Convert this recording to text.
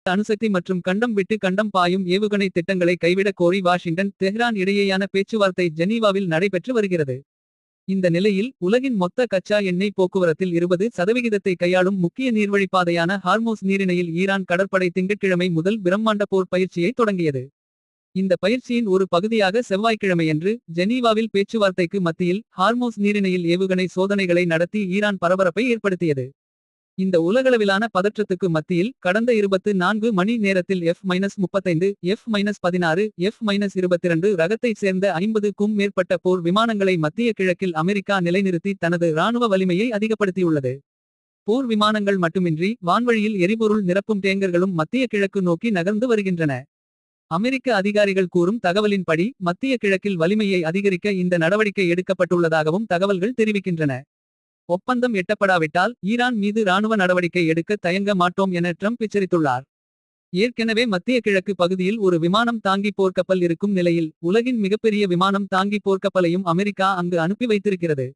அணுசக்தி மற்றும் கண்டம் விட்டு கண்டம் பாயும் ஏவுகணை திட்டங்களை கைவிடக் கோரி வாஷிங்டன் தெஹ்ரான் இடையேயான பேச்சுவார்த்தை ஜெனீவாவில் நடைபெற்று வருகிறது. இந்த நிலையில் உலகின் மொத்த கச்சா எண்ணெய் போக்குவரத்தில் 20% கையாளும் முக்கிய நீர்வழிப்பாதையான ஹார்மோஸ் நீரிணையில் ஈரான் கடற்படை திங்கட்கிழமை முதல் பிரம்மாண்ட போர் பயிற்சியை தொடங்கியது. இந்த பயிற்சியின் ஒரு பகுதியாக செவ்வாய்க்கிழமையன்று ஜெனீவாவில் பேச்சுவார்த்தைக்கு மத்தியில் ஹார்மோஸ் நீரிணையில் ஏவுகணை சோதனைகளை நடத்தி ஈரான் பரபரப்பை ஏற்படுத்தியது. இந்த உலகளவிலான பதற்றத்துக்கு மத்தியில் கடந்த 24 மணி நேரத்தில் F-35, F-16, F-22 ரகத்தைச் சேர்ந்த 50க்கும் மேற்பட்ட போர் விமானங்களை மத்திய கிழக்கில் அமெரிக்கா நிலைநிறுத்தி தனது இராணுவ வலிமையை அதிகப்படுத்தியுள்ளது. போர் விமானங்கள் மட்டுமின்றி வான்வழியில் எரிபொருள் நிரப்பும் டேங்கர்களும் மத்திய கிழக்கு நோக்கி நகர்ந்து வருகின்றன. அமெரிக்க அதிகாரிகள் கூறும் தகவலின்படி மத்திய கிழக்கில் வலிமையை அதிகரிக்க இந்த நடவடிக்கை எடுக்கப்பட்டுள்ளதாகவும் தகவல்கள் தெரிவிக்கின்றன. ஒப்பந்தம் எட்டப்படாவிட்டால் ஈரான் மீது இராணுவ நடவடிக்கை எடுக்க தயங்க மாட்டோம் என ட்ரம்ப் எச்சரித்துள்ளார். ஏற்கனவே மத்திய கிழக்கு பகுதியில் ஒரு விமானம் தாங்கி போர்க்கப்பல் இருக்கும் நிலையில் உலகின் மிகப்பெரிய விமானம் தாங்கி போர்க்கப்பலையும் அமெரிக்கா அங்கு அனுப்பி வைத்திருக்கிறது.